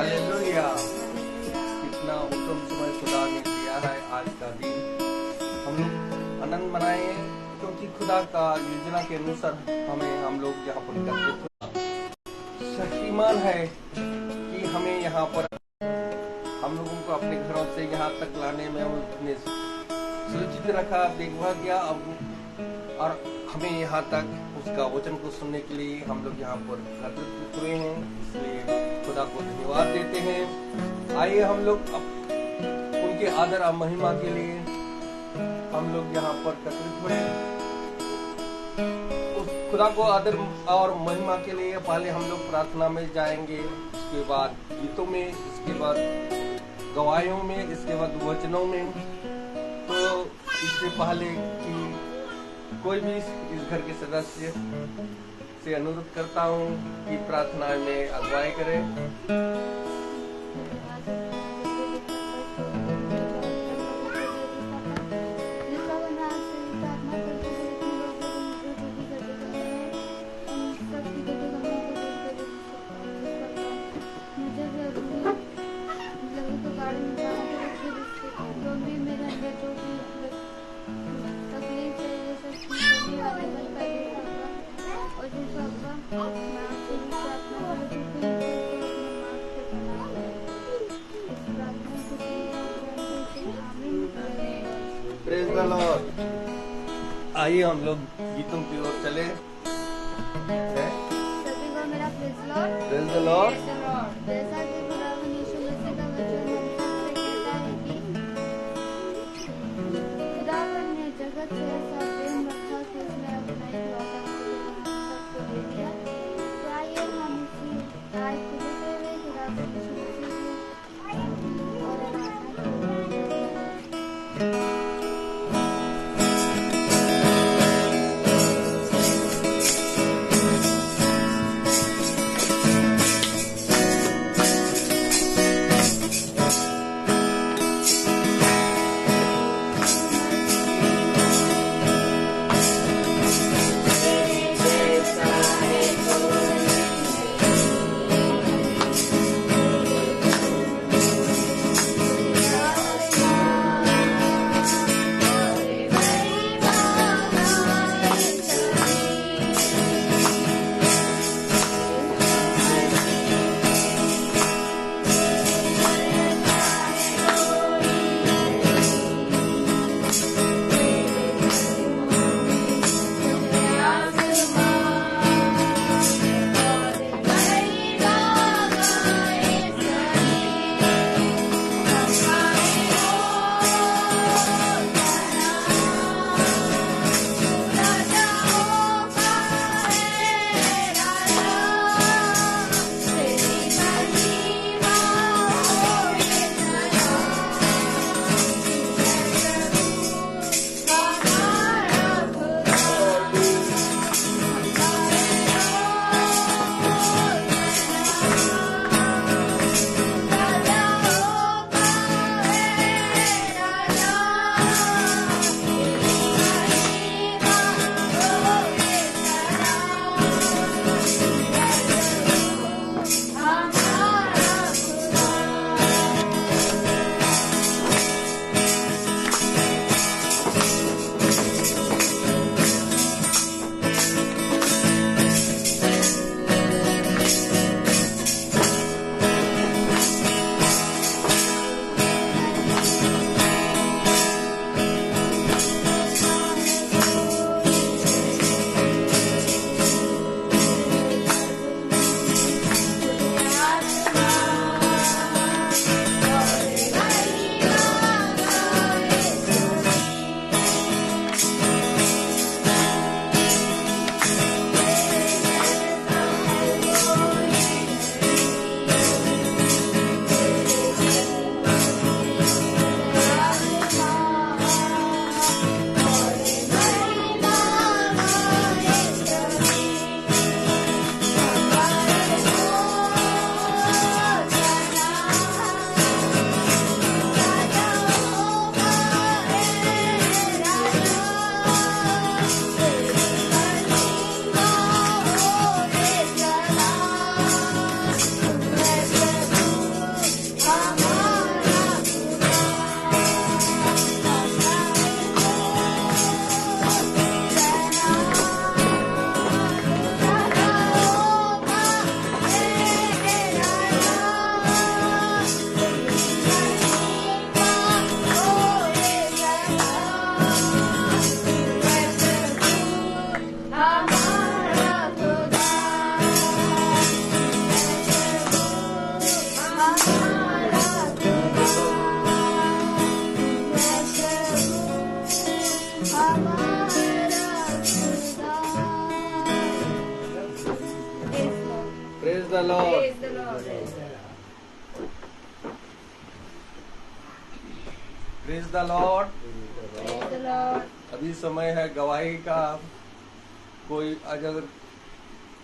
Hallelujah. कितना उत्तम समय खुदा ने दिया है आज का दिन। हम लोग आनंद मनाए क्योंकि खुदा का योजना के अनुसार हम लोग यहाँ पर एकत्रित शक्तिमान है कि हमें यहाँ पर हम लोगों को अपने घरों से यहाँ तक लाने में उसने सुरक्षित रखा, देखभाल किया और हमें यहाँ तक उसका वचन को सुनने के लिए हम लोग यहाँ पर एकत्रित हुए हैं। इसलिए खुदा को धन्यवाद देते हैं। आइए हम लोग उनके आदर और महिमा के लिए हम लोग यहाँ पर एकत्रित हुए। उस खुदा को आदर और महिमा के लिए पहले हम लोग प्रार्थना में जाएंगे, इसके बाद गीतों में, इसके बाद गवाहियों में, इसके बाद वचनों में। तो इससे पहले कि कोई भी इस घर के सदस्य से अनुरोध करता हूँ कि प्रार्थना में अगुवाई करें। Praise the Lord. आइए हम लोग गीतों की ओर चले। सभी को मेरा प्रेज़ द लॉर्ड। जैसा कि खुदावन यीशु मसीह का वचन हमसे कहता है कि खुदावन ने जगत से ऐसा प्रेम रखा कि उसने अपना इकलौता बेटा सबको दे दिया। तो आइए हम इसी आय को देते हुए खुदावन यीशु मसीह को और आराधना करें। Praise the Lord. Praise the Lord. अभी समय है गवाही का। कोई अगर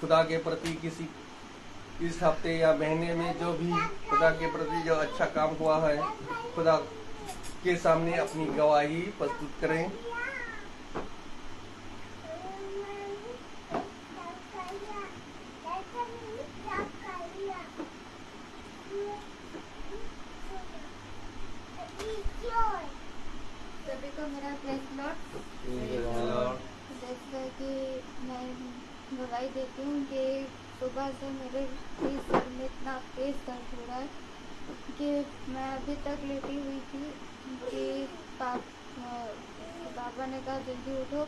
खुदा के प्रति किसी इस हफ्ते या महीने में जो भी खुदा के प्रति जो अच्छा काम हुआ है, खुदा के सामने अपनी गवाही प्रस्तुत करें। सभी को मेरा प्रेज लॉर्ड। जैसा कि मैं गवाही देती हूँ कि सुबह से मेरे भी सर में इतना तेज दर्द हो रहा है कि मैं अभी तक लेटी हुई थी कि पापा ने कहा जल्दी उठो,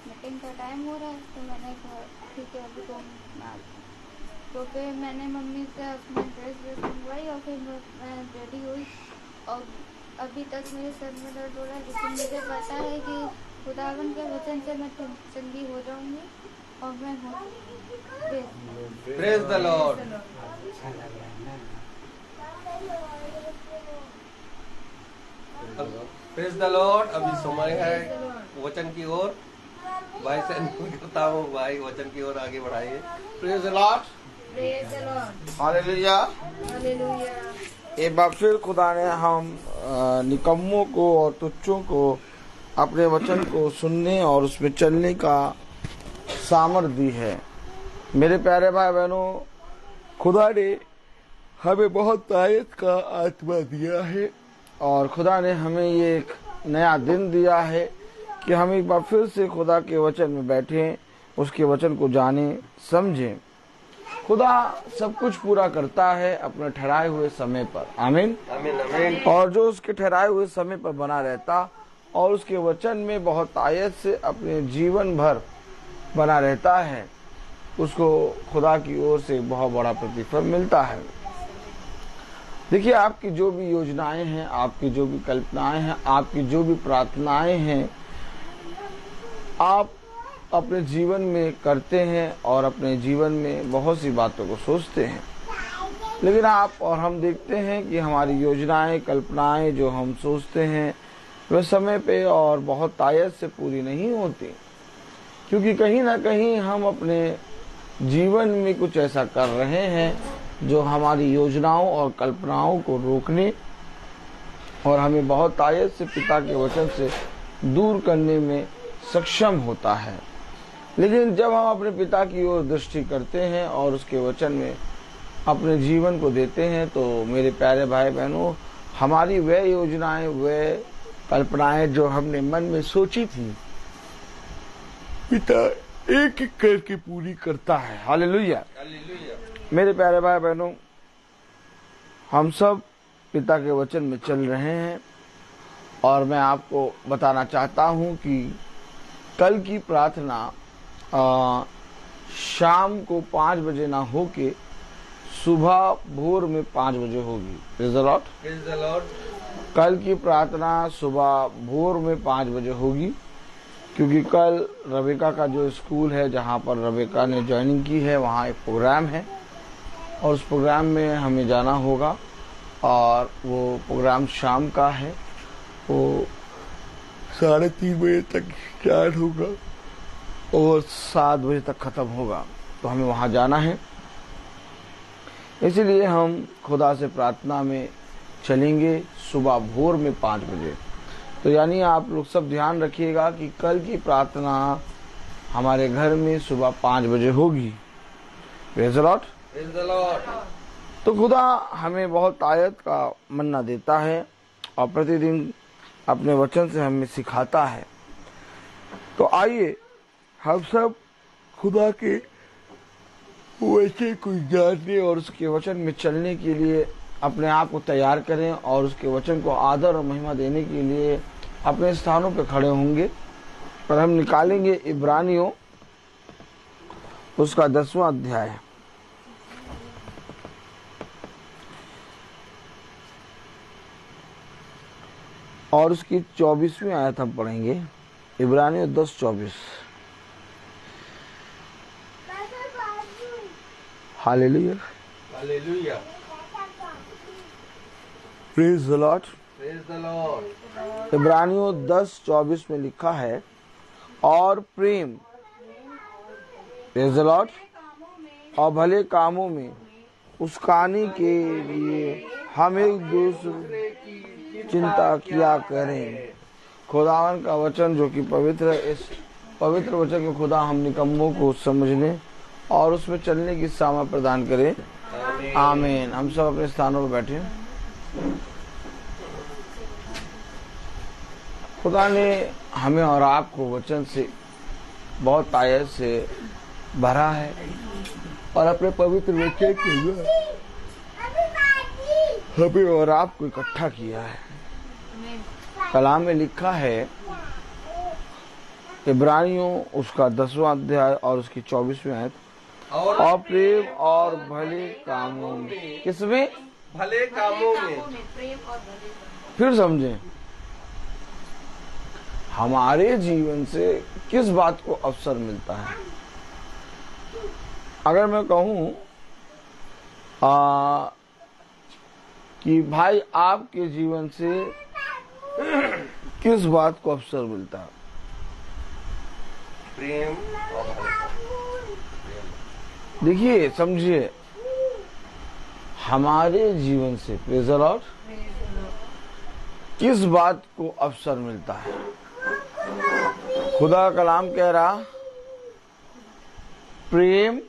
मीटिंग का टाइम हो रहा है। तो मैंने कहा ठीक है अभी तो मैं तो फिर मैंने मम्मी से अपना ड्रेस मंगवाई और फिर मैं रेडी हुई और अभी तक मेरे सर में दर्द हो रहा है, लेकिन मुझे पता है कि खुदावन के वचन से मैं चंगी हो जाऊंगी और मैं praise the Lord. Praise the Lord. अभी समय है वचन की ओर। भाई से अनुरोध करता हूँ, भाई वचन की ओर आगे बढ़ाइए। Praise the Lord. हालेलुया। एक बार फिर खुदा ने हम निकम्मों को और तुच्छों को अपने वचन को सुनने और उसमें चलने का सामर्थ्य दी है। मेरे प्यारे भाई बहनों, खुदा ने हमें बहुत ताकत का आत्मा दिया है और खुदा ने हमें ये एक नया दिन दिया है कि हम एक बार फिर से खुदा के वचन में बैठें, उसके वचन को जानें, समझें। खुदा सब कुछ पूरा करता है अपने ठहराए हुए समय पर। आमीन आमीन आमीन। और जो उसके ठहराए हुए समय पर बना रहता और उसके वचन में बहुत आयत से अपने जीवन भर बना रहता है, उसको खुदा की ओर से बहुत बड़ा प्रतिफल मिलता है। देखिए, आपकी जो भी योजनाएं हैं, आपकी जो भी कल्पनाएं हैं, आपकी जो भी प्रार्थनाएं हैं, आप अपने जीवन में करते हैं और अपने जीवन में बहुत सी बातों को सोचते हैं, लेकिन आप और हम देखते हैं कि हमारी योजनाएं, कल्पनाएं जो हम सोचते हैं वे समय पे और बहुत तायत से पूरी नहीं होती, क्योंकि कहीं ना कहीं हम अपने जीवन में कुछ ऐसा कर रहे हैं जो हमारी योजनाओं और कल्पनाओं को रोकने और हमें बहुत तायत से पिता के वचन से दूर करने में सक्षम होता है। लेकिन जब हम अपने पिता की ओर दृष्टि करते हैं और उसके वचन में अपने जीवन को देते हैं, तो मेरे प्यारे भाई बहनों, हमारी वह योजनाएं, वह कल्पनाएं जो हमने मन में सोची थी, पिता एक एक करके पूरी करता है। Hallelujah hallelujah. मेरे प्यारे भाई बहनों, हम सब पिता के वचन में चल रहे हैं और मैं आपको बताना चाहता हूं कि कल की प्रार्थना शाम को 5 बजे ना होके सुबह भोर में 5 बजे होगी। Praise the Lord. Praise the Lord. कल की प्रार्थना सुबह भोर में 5 बजे होगी, क्योंकि कल रबेका का जो स्कूल है जहाँ पर रबेका ने ज्वाइनिंग की है, वहाँ एक प्रोग्राम है और उस प्रोग्राम में हमें जाना होगा और वो प्रोग्राम शाम का है। वो 3:30 बजे तक स्टार्ट होगा और 7 बजे तक खत्म होगा, तो हमें वहाँ जाना है। इसलिए हम खुदा से प्रार्थना में चलेंगे सुबह भोर में 5 बजे। तो यानी आप लोग सब ध्यान रखिएगा कि कल की प्रार्थना हमारे घर में सुबह 5 बजे होगी। Praise the Lord. Praise the Lord. तो खुदा हमें बहुत आयत का मन्ना देता है और प्रतिदिन अपने वचन से हमें सिखाता है। तो आइए हम सब खुदा के वचन को जानने और उसके वचन में चलने के लिए अपने आप को तैयार करें और उसके वचन को आदर और महिमा देने के लिए अपने स्थानों पर खड़े होंगे और हम निकालेंगे इब्रानियों उसका 10वां अध्याय। और उसकी 24वीं आयत हम पढ़ेंगे। इब्रानियों 10:24। Hallelujah. Hallelujah. Praise the Lord. Praise the Lord. इब्रानियों 10:24 में लिखा है, और प्रेम, प्रेज द लॉर्ड, और भले कामों में उस्कानी के लिए हम एक दूसरे की चिंता किया करें। खुदावन का वचन जो कि पवित्र है, इस पवित्र वचन में खुदा हम निकम्मों को समझने और उसमें चलने की सामर्थ प्रदान करे। आमीन। हम सब अपने स्थानों पर बैठे। खुदा ने हमें और आपको वचन से बहुत आयत से भरा है और अपने पवित्र वचन के द्वारा हमें और आपको इकट्ठा किया है। कलाम में लिखा है, इब्रानियों उसका 10वां अध्याय और उसकी 24वीं आयत, और प्रेम और भले कामों में, किसमें? भले कामों में। फिर समझें, हमारे जीवन से किस बात को अवसर मिलता है। अगर मैं कहूं कि भाई आपके जीवन से किस बात को अवसर मिलता है? प्रेम और भले। देखिए, समझिए, हमारे जीवन से प्रेज़ द लॉर्ड किस बात को अवसर मिलता है? खुदा का कलाम कह रहा, प्रेम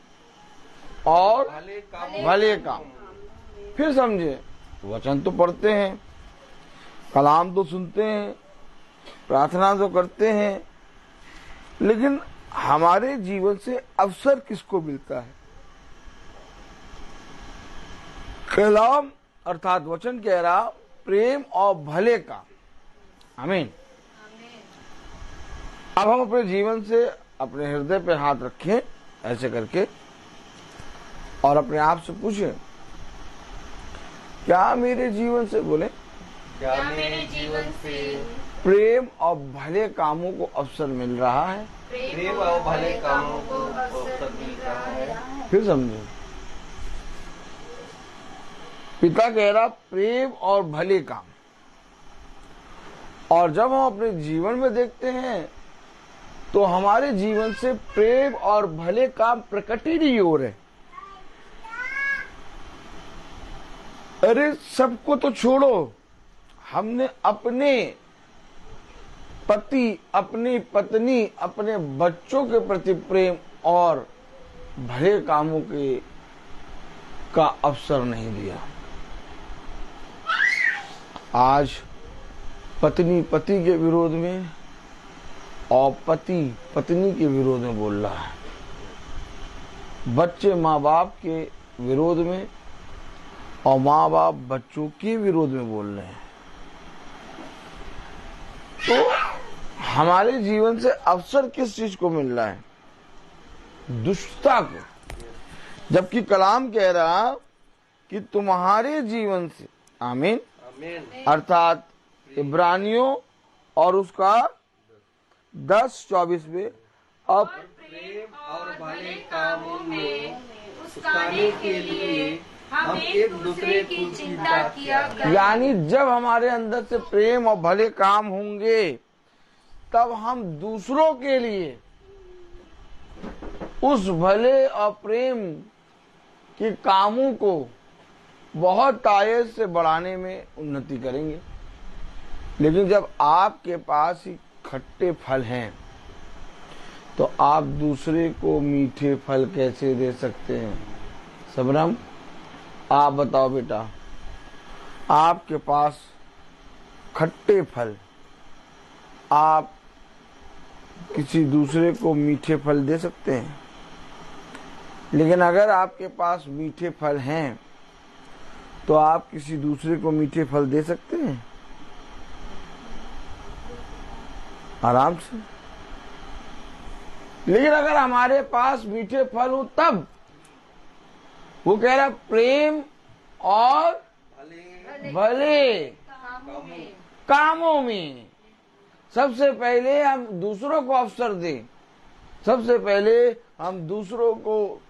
और भले काम। फिर समझे, वचन तो पढ़ते हैं, कलाम तो सुनते हैं, प्रार्थना तो करते हैं, लेकिन हमारे जीवन से अवसर किसको मिलता है? कलाम अर्थात वचन कह रहा, प्रेम और भले काम। आमीन। अब हम अपने जीवन से अपने हृदय पे हाथ रखें ऐसे करके और अपने आप से पूछें, क्या मेरे जीवन से, बोले, क्या मेरे जीवन से प्रेम और भले कामों को अवसर मिल रहा है? प्रेम और भले कामों को अवसर मिल रहा है। फिर समझो, पिता कह रहा प्रेम और भले काम। और जब हम अपने जीवन में देखते हैं तो हमारे जीवन से प्रेम और भले काम प्रकट ही नहीं हो रहे। अरे सबको तो छोड़ो, हमने अपने पति, अपनी पत्नी, अपने बच्चों के प्रति प्रेम और भले कामों के का अवसर नहीं दिया। आज पत्नी पति के विरोध में और पति पत्नी के विरोध में बोल रहा है, बच्चे माँ बाप के विरोध में और माँ बाप बच्चों के विरोध में बोल रहे हैं। तो हमारे जीवन से अवसर किस चीज को मिल रहा है? दुष्टता को। जबकि कलाम कह रहा कि तुम्हारे जीवन से, आमीन, अर्थात इब्रानियों और उसका 10:24 में, अब प्रेम और भले कामों में उस्काने के लिए हम एक दूसरे की चिंता किया करें। यानी जब हमारे अंदर से प्रेम और भले काम होंगे तब हम दूसरों के लिए उस भले और प्रेम के कामों को बहुत तायत से बढ़ाने में उन्नति करेंगे। लेकिन जब आपके पास ही खट्टे फल हैं तो आप दूसरे को मीठे फल कैसे दे सकते हैं? सबरम, आप बताओ बेटा, आपके पास खट्टे फल, आप किसी दूसरे को मीठे फल दे सकते हैं? लेकिन अगर आपके पास मीठे फल हैं तो आप किसी दूसरे को मीठे फल दे सकते हैं? आराम से। लेकिन अगर हमारे पास मीठे फल हो तब, वो कह रहा प्रेम और भले कामों में सबसे पहले हम दूसरों को अवसर दें, सबसे पहले हम दूसरों को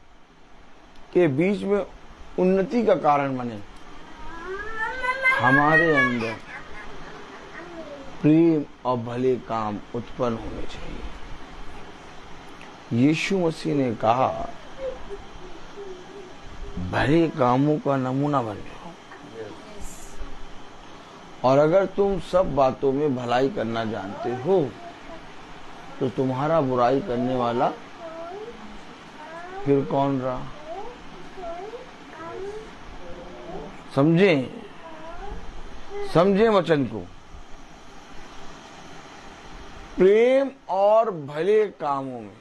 के बीच में उन्नति का कारण बने। हमारे अंदर प्रेम और भले काम उत्पन्न होने चाहिए। यीशु मसीह ने कहा, भले कामों का नमूना बन जाओ। और अगर तुम सब बातों में भलाई करना जानते हो तो तुम्हारा बुराई करने वाला फिर कौन रहा? समझे वचन को। प्रेम और भले कामों में।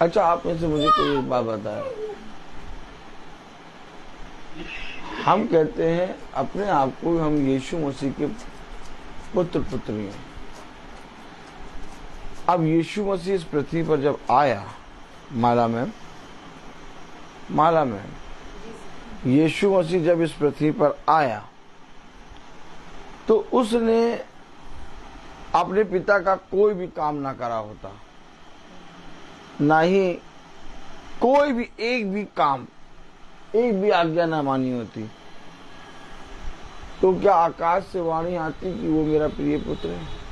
अच्छा, आप में से मुझे कोई एक बात बताए। हम कहते हैं अपने आप को हम यीशु मसीह के पुत्र पुत्री हैं। अब यीशु मसीह इस पृथ्वी पर जब आया, माला मैम, यीशु मसीह जब इस पृथ्वी पर आया तो उसने अपने पिता का कोई भी काम ना करा होता, ना ही कोई भी एक भी काम, एक भी आज्ञा ना मानी होती, तो क्या आकाश से वाणी आती कि वो मेरा प्रिय पुत्र है?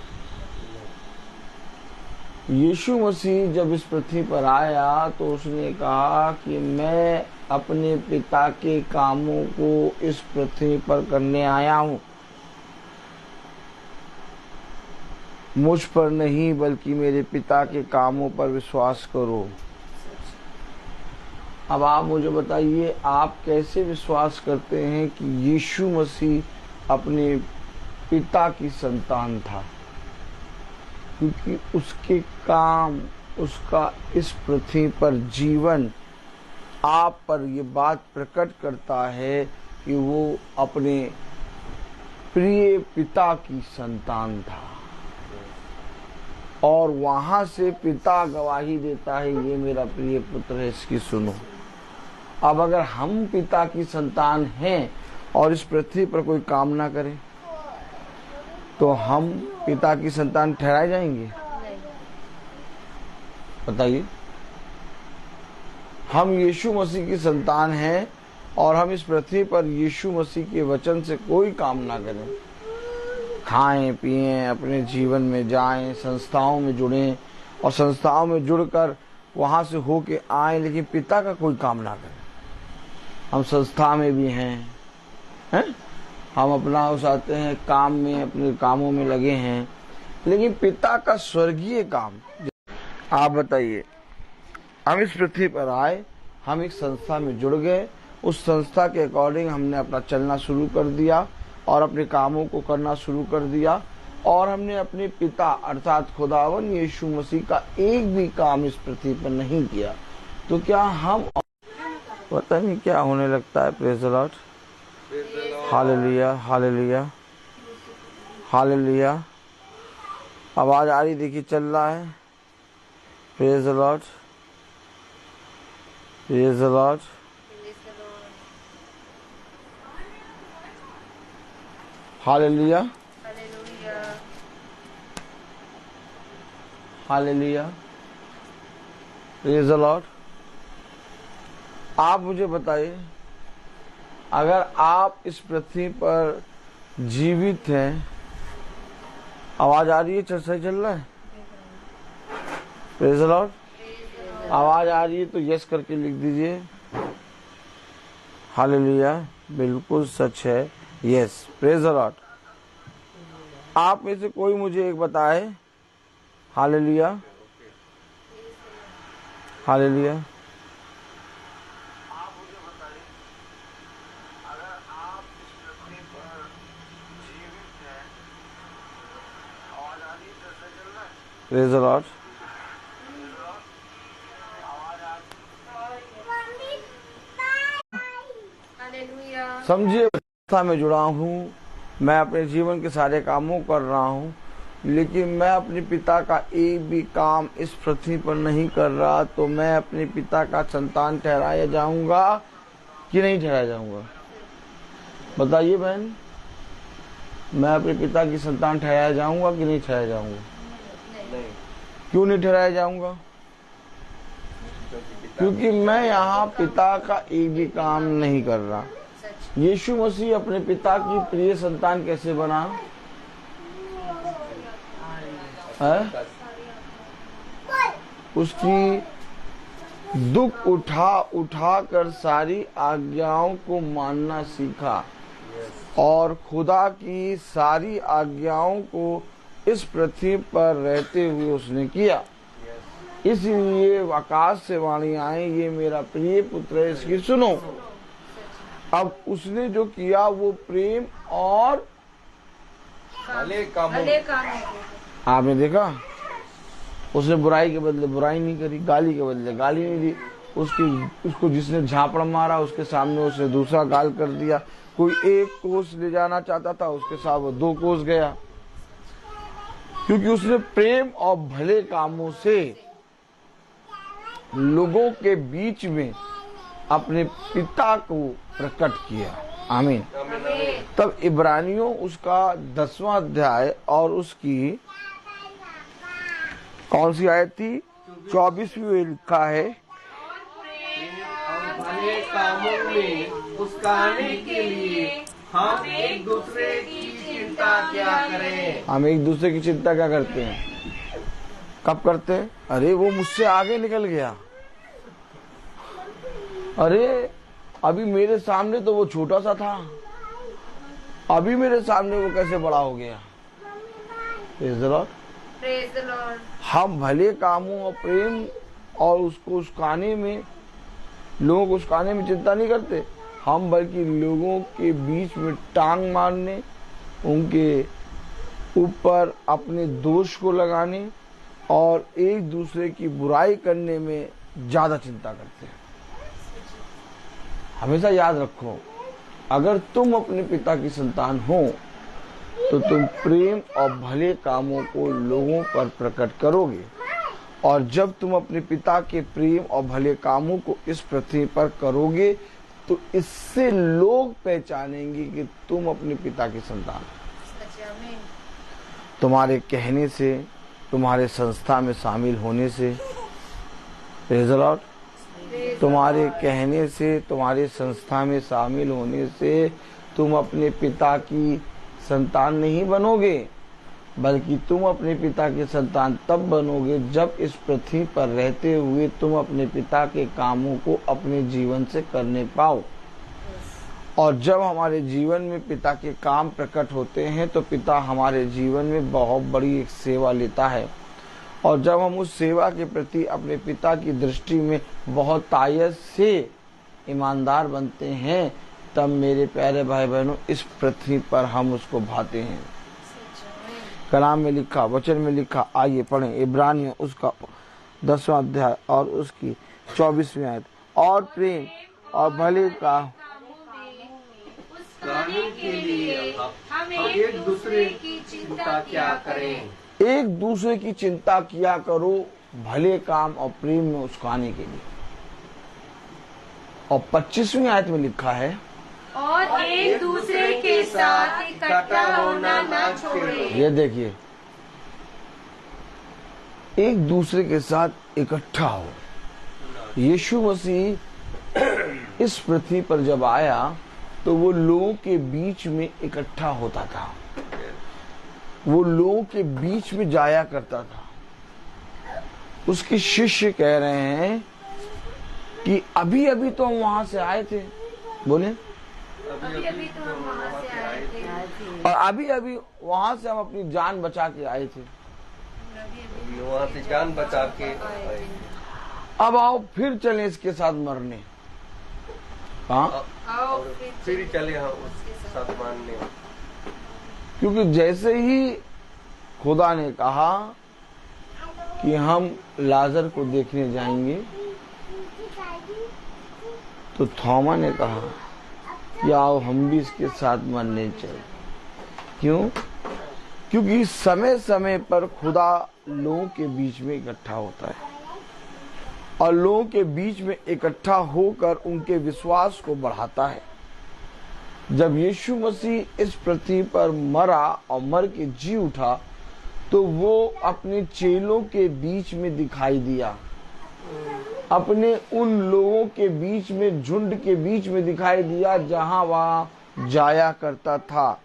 यीशु मसीह जब इस पृथ्वी पर आया तो उसने कहा कि मैं अपने पिता के कामों को इस पृथ्वी पर करने आया हूं, मुझ पर नहीं बल्कि मेरे पिता के कामों पर विश्वास करो। अब आप मुझे बताइए, आप कैसे विश्वास करते हैं कि यीशु मसीह अपने पिता की संतान था? क्योंकि उसके काम, उसका इस पृथ्वी पर जीवन आप पर ये बात प्रकट करता है कि वो अपने प्रिय पिता की संतान था। और वहां से पिता गवाही देता है, ये मेरा प्रिय पुत्र है, इसकी सुनो। अब अगर हम पिता की संतान हैं और इस पृथ्वी पर कोई काम ना करें तो हम पिता की संतान ठहराए जाएंगे? बताइए। हम यीशु मसीह की संतान हैं और हम इस पृथ्वी पर यीशु मसीह के वचन से कोई काम ना करें, खाएं पिएं, अपने जीवन में जाएं, संस्थाओं में जुड़ें और संस्थाओं में जुड़कर वहां से होके आए, लेकिन पिता का कोई काम ना करें। हम संस्था में भी हैं, हम अपना उसाते हैं, काम में, अपने कामों में लगे हैं, लेकिन पिता का स्वर्गीय काम। आप बताइए, हम इस पृथ्वी पर आए, हम एक संस्था में जुड़ गए, उस संस्था के अकॉर्डिंग हमने अपना चलना शुरू कर दिया और अपने कामों को करना शुरू कर दिया, और हमने अपने पिता अर्थात खुदावन यीशु मसीह का एक भी काम इस पृथ्वी पर नहीं किया, तो क्या हम, पता नहीं क्या होने लगता है। Praise the Lord, hallelujah, hallelujah, hallelujah. आवाज आ रही, देखिए चल रहा है। Praise the Lord, praise the Lord. Hallelujah, hallelujah, praise the Lord. आप मुझे बताइए, अगर आप इस पृथ्वी पर जीवित हैं, आवाज आ रही है, सही चल रहा है? Praise the Lord. आवाज आ रही है तो यस करके लिख दीजिए। हालेलुया, बिल्कुल सच है, यस, प्रेज़ द लॉर्ड। आप में से कोई मुझे एक बताए, hallelujah, hallelujah. Praise the Lord. समझिए, संस्था में जुड़ा हूँ, मैं अपने जीवन के सारे कामों कर रहा हूँ, लेकिन मैं अपने पिता का एक भी काम इस पृथ्वी पर नहीं कर रहा, तो मैं अपने पिता का संतान ठहराया जाऊंगा कि नहीं ठहराया जाऊंगा? बताइए बहन, मैं अपने पिता की संतान ठहराया जाऊंगा कि नहीं ठहराया जाऊंगा? नहीं। क्यों नहीं ठहराया जाऊंगा? क्योंकि मैं यहाँ पिता का एक भी काम नहीं कर रहा। यीशु मसीह अपने पिता की प्रिय संतान कैसे बना है? उसकी दुख उठा कर सारी आज्ञाओं को मानना सीखा और खुदा की सारी आज्ञाओं को इस पृथ्वी पर रहते हुए उसने किया। इसलिए आकाश से वाणी आई, ये मेरा प्रिय पुत्र है, इसकी सुनो। अब उसने जो किया वो प्रेम और भले कामों आपने देखा, उसने बुराई के बदले बुराई नहीं करी, गाली के बदले गाली नहीं दी। उसको जिसने झापड़ मारा उसके सामने उसने दूसरा गाल कर दिया। कोई 1 कोस ले जाना चाहता था, उसके साथ वो 2 कोस गया, क्योंकि उसने प्रेम और भले कामों से लोगों के बीच में अपने पिता को प्रकट किया। आमीन। तब इब्रानियों उसका 10वां अध्याय और उसकी कौन सी आयत थी? 24वीं में लिखा है, और भले कामों में उसकाने के लिए हम एक दूसरे की चिंता क्या करें। हम एक दूसरे की चिंता क्या करते हैं? कब करते हैं? अरे वो मुझसे आगे निकल गया, अरे अभी मेरे सामने तो वो छोटा सा था, अभी मेरे सामने वो कैसे बड़ा हो गया। Praise the Lord. हम भले कामों और प्रेम और उसको उसकाने में, लोगों को उसकाने में चिंता नहीं करते हम, बल्कि लोगों के बीच में टांग मारने, उनके ऊपर अपने दोष को लगाने और एक दूसरे की बुराई करने में ज्यादा चिंता करते हैं। हमेशा याद रखो, अगर तुम अपने पिता की संतान हो तो तुम प्रेम और भले कामों को लोगों पर प्रकट करोगे, और जब तुम अपने पिता के प्रेम और भले कामों को इस पृथ्वी पर करोगे तो इससे लोग पहचानेंगे कि तुम अपने पिता की संतान हो। तुम्हारे कहने से, तुम्हारे संस्था में शामिल होने से, प्रेज़ द लॉर्ड, तुम्हारे कहने से, तुम्हारे संस्था में शामिल होने से तुम अपने पिता की संतान नहीं बनोगे, बल्कि तुम अपने पिता की संतान तब बनोगे जब इस पृथ्वी पर रहते हुए तुम अपने पिता के कामों को अपने जीवन से करने पाओ। और जब हमारे जीवन में पिता के काम प्रकट होते हैं तो पिता हमारे जीवन में बहुत बड़ी एक सेवा लेता है, और जब हम उस सेवा के प्रति अपने पिता की दृष्टि में बहुत तायत से ईमानदार बनते हैं, तब मेरे प्यारे भाई बहनों इस पृथ्वी पर हम उसको भाते हैं। कलाम में लिखा, वचन में लिखा, आइए पढ़ें इब्रानियों उसका 10वां अध्याय और उसकी 24वीं आयत। और प्रेम और भले का के लिए हम एक दूसरे की चिंता क्या करें। एक दूसरे की चिंता किया करो भले काम और प्रेम में उसकाने के लिए। और 25वीं आयत में लिखा है, और एक दूसरे के साथ इकट्ठा होना ना छोड़े। ये देखिए, एक दूसरे के साथ इकट्ठा हो। यीशु मसीह इस पृथ्वी पर जब आया तो वो लोगों के बीच में इकट्ठा होता था, वो लोगों के बीच में जाया करता था। उसके शिष्य कह रहे हैं कि अभी अभी तो हम वहां से आए थे, बोले अभी तो हम वहाँ से आए थे, और अभी अभी वहां से हम अपनी जान बचा के आए थे, वहाँ से जान बचा के आए। अब आओ फिर चलें इसके साथ मरने। हाँ, आओ फिर चले हम उसके साथ मानने। क्योंकि जैसे ही खुदा ने कहा कि हम लाजर को देखने जाएंगे तो थोमा ने कहा कि आओ हम भी इसके साथ मरने चले। क्यों? क्योंकि समय समय पर खुदा लोगों के बीच में इकट्ठा होता है और लोगों के बीच में इकट्ठा होकर उनके विश्वास को बढ़ाता है। जब यीशु मसीह इस पृथ्वी पर मरा और मर के जी उठा तो वो अपने चेलों के बीच में दिखाई दिया। अपने उन लोगों के बीच में, झुंड के बीच में दिखाई दिया जहां वहां जाया करता था।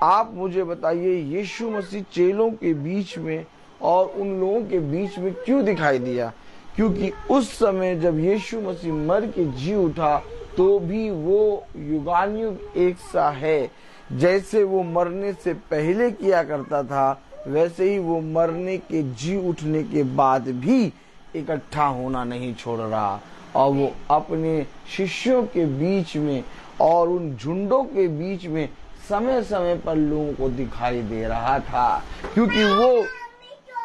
आप मुझे बताइए, यीशु मसीह चेलों के बीच में और उन लोगों के बीच में क्यों दिखाई दिया? क्योंकि उस समय जब यीशु मसीह मर के जी उठा तो भी वो युगानुयुग एक सा है। जैसे वो मरने से पहले किया करता था, वैसे ही वो मरने के जी उठने के बाद भी इकट्ठा होना नहीं छोड़ रहा, और वो अपने शिष्यों के बीच में और उन झुंडों के बीच में समय समय पर लोगों को दिखाई दे रहा था। क्योंकि वो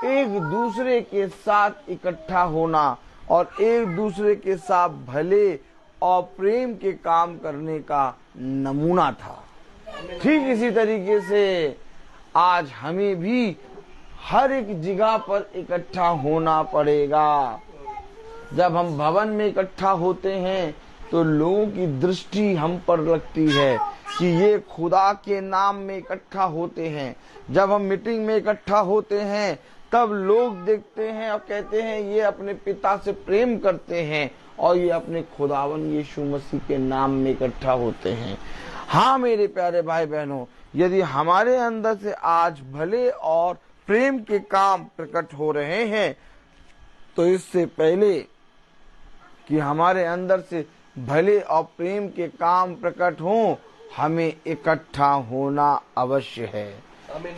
एक दूसरे के साथ इकट्ठा होना और एक दूसरे के साथ भले और प्रेम के काम करने का नमूना था। ठीक इसी तरीके से आज हमें भी हर एक जगह पर इकट्ठा होना पड़ेगा। जब हम भवन में इकट्ठा होते हैं तो लोगों की दृष्टि हम पर लगती है कि ये खुदा के नाम में इकट्ठा होते हैं। जब हम मीटिंग में इकट्ठा होते हैं तब लोग देखते हैं और कहते हैं ये अपने पिता से प्रेम करते हैं और ये अपने खुदावन यीशु मसीह के नाम में इकट्ठा होते हैं। हाँ मेरे प्यारे भाई बहनों, यदि हमारे अंदर से आज भले और प्रेम के काम प्रकट हो रहे हैं तो इससे पहले कि हमारे अंदर से भले और प्रेम के काम प्रकट हों, हमें इकट्ठा होना अवश्य है।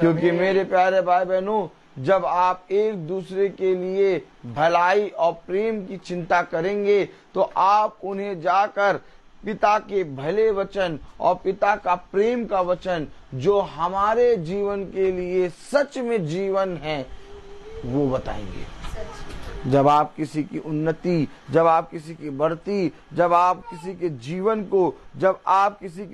क्योंकि मेरे प्यारे भाई बहनों, जब आप एक दूसरे के लिए भलाई और प्रेम की चिंता करेंगे तो आप उन्हें जाकर पिता के भले वचन और पिता का प्रेम का वचन जो हमारे जीवन के लिए सच में जीवन है वो बताएंगे। जब आप किसी की उन्नति, जब आप किसी की बढ़ती, जब आप किसी के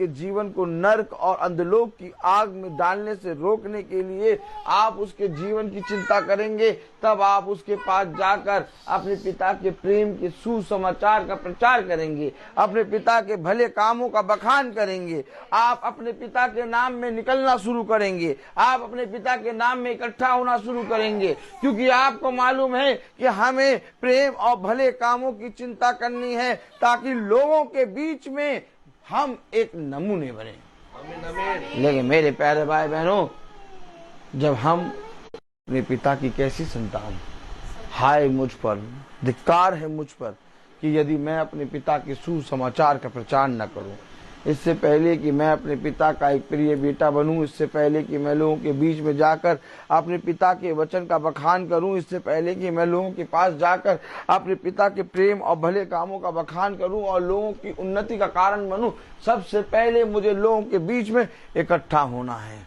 जीवन को नर्क और अंधलोक की आग में डालने से रोकने के लिए आप उसके जीवन की चिंता करेंगे, तब आप उसके पास जाकर अपने पिता के प्रेम के सुसमाचार का प्रचार करेंगे, अपने पिता के भले कामों का बखान करेंगे, आप अपने पिता के नाम में निकलना शुरू करेंगे, आप अपने पिता के नाम में इकट्ठा होना शुरू करेंगे। क्योंकि आपको मालूम है कि हमें प्रेम और भले कामों की चिंता करनी है ताकि लोगों के बीच में हम एक नमूने बने। लेकिन मेरे प्यारे भाई बहनों, जब हम अपने पिता की कैसी संतान, हाय मुझ पर, धिक्कार है मुझ पर कि यदि मैं अपने पिता के सुसमाचार का प्रचार न करूं। इससे पहले कि मैं अपने पिता का एक प्रिय बेटा बनूं, इससे पहले कि मैं लोगों के बीच में जाकर अपने पिता के वचन का बखान करूं, इससे पहले कि मैं लोगों के पास जाकर अपने पिता के प्रेम और भले कामों का बखान करूं और लोगों की उन्नति का कारण बनूं, सबसे पहले मुझे लोगों के बीच में इकट्ठा होना है।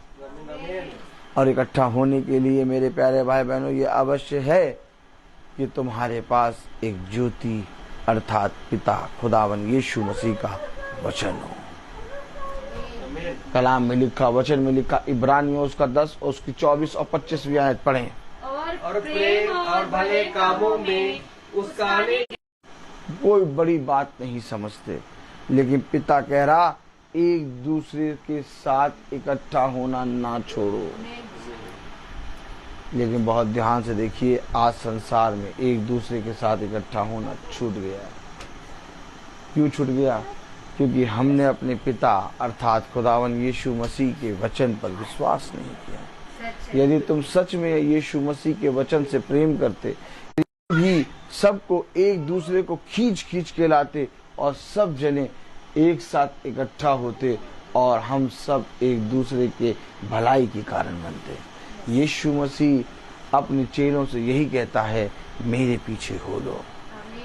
और इकट्ठा होने के लिए मेरे प्यारे भाई बहनों, ये अवश्य है कि तुम्हारे पास एक ज्योति अर्थात पिता खुदावन यीशु मसीह का वचन हो। कलाम में लिखा, वचन में लिखा, इब्रानियों उसका 10 और उसकी 24 और 25वीं आयत पढ़ें। और प्रेम और भले कामों में उसका कोई बड़ी बात नहीं समझते, लेकिन पिता कह रहा एक दूसरे के साथ इकट्ठा होना ना छोड़ो। लेकिन बहुत ध्यान से देखिए, आज संसार में एक दूसरे के साथ इकट्ठा होना छूट गया। क्यों छूट गया? क्योंकि हमने अपने पिता अर्थात खुदावन यीशु मसीह के वचन पर विश्वास नहीं किया। यदि तुम सच में यीशु मसीह के वचन से प्रेम करते भी सबको एक दूसरे को खींच खींच के लाते और सब जने एक साथ इकट्ठा होते और हम सब एक दूसरे के भलाई के कारण बनते। यीशु मसीह अपने चेलों से यही कहता है, मेरे पीछे हो लो।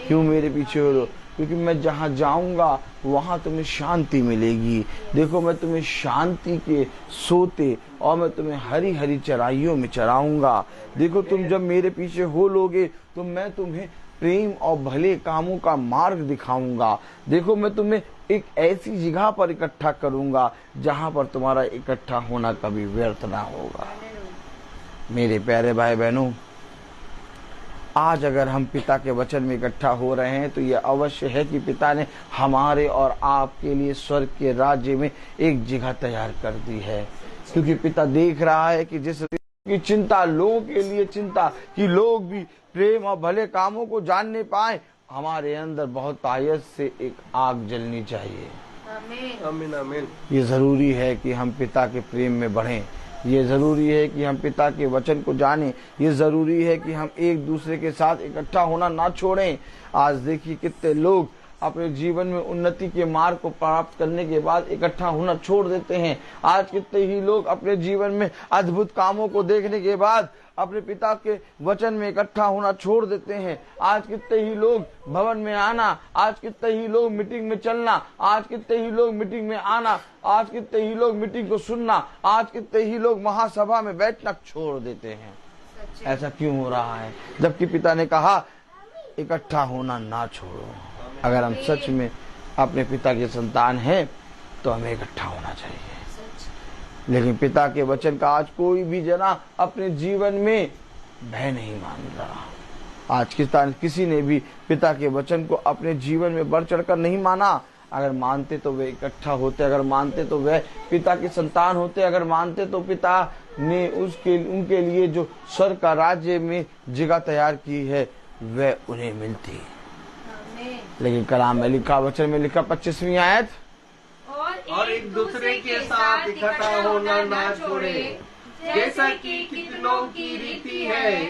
क्यों मेरे पीछे हो लो? क्योंकि मैं जहाँ जाऊंगा वहाँ तुम्हें शांति मिलेगी। देखो, मैं तुम्हें शांति के सोते और मैं तुम्हें हरी हरी चराइयों में चराऊंगा। देखो, तुम जब मेरे पीछे हो लोगे तो मैं तुम्हें प्रेम और भले कामों का मार्ग दिखाऊंगा। देखो, मैं तुम्हें एक ऐसी जगह पर इकट्ठा करूंगा जहाँ पर तुम्हारा इकट्ठा होना कभी व्यर्थ ना होगा। मेरे प्यारे भाई बहनों, आज अगर हम पिता के वचन में इकट्ठा हो रहे हैं तो यह अवश्य है कि पिता ने हमारे और आपके लिए स्वर्ग के राज्य में एक जगह तैयार कर दी है। क्योंकि पिता देख रहा है कि जिस की चिंता, लोगों के लिए चिंता कि लोग भी प्रेम और भले कामों को जानने पाए हमारे अंदर बहुत तायत से एक आग जलनी चाहिए। आमीन। आमीन आमीन। ये जरूरी है कि हम पिता के प्रेम में बढ़ें। ये जरूरी है कि हम पिता के वचन को जानें। ये जरूरी है कि हम एक दूसरे के साथ इकट्ठा होना ना छोड़ें। आज देखिए कितने लोग अपने जीवन में उन्नति के मार्ग को प्राप्त करने के बाद इकट्ठा होना छोड़ देते हैं। आज कितने ही लोग अपने जीवन में अद्भुत कामों को देखने के बाद अपने पिता के वचन में इकट्ठा होना छोड़ देते हैं। आज कितने ही लोग भवन में आना, आज कितने ही लोग मीटिंग में चलना, आज कितने ही लोग मीटिंग में आना, आज कितने ही लोग मीटिंग को सुनना, आज कितने ही लोग महासभा में बैठना छोड़ देते हैं। ऐसा क्यों हो रहा है? जबकि पिता ने कहा इकट्ठा होना ना छोड़ो। अगर हम सच में अपने पिता के संतान हैं तो हमें इकट्ठा होना चाहिए। लेकिन पिता के वचन का आज कोई भी जना अपने जीवन में भय नहीं मान रहा। आज किसी ने भी पिता के वचन को अपने जीवन में बढ़ चढ़कर नहीं माना। अगर मानते तो वे इकट्ठा होते, अगर मानते तो वे पिता के संतान होते, अगर मानते तो पिता ने उनके लिए जो स्वर्ग का राज्य में जगह तैयार की है वह उन्हें मिलती। लेकिन कलाम में लिखा, वचन में लिखा 25वीं आयत, और एक दूसरे के साथ इकट्ठा होना ना छोड़े, जैसा कि कितनों की रीति है,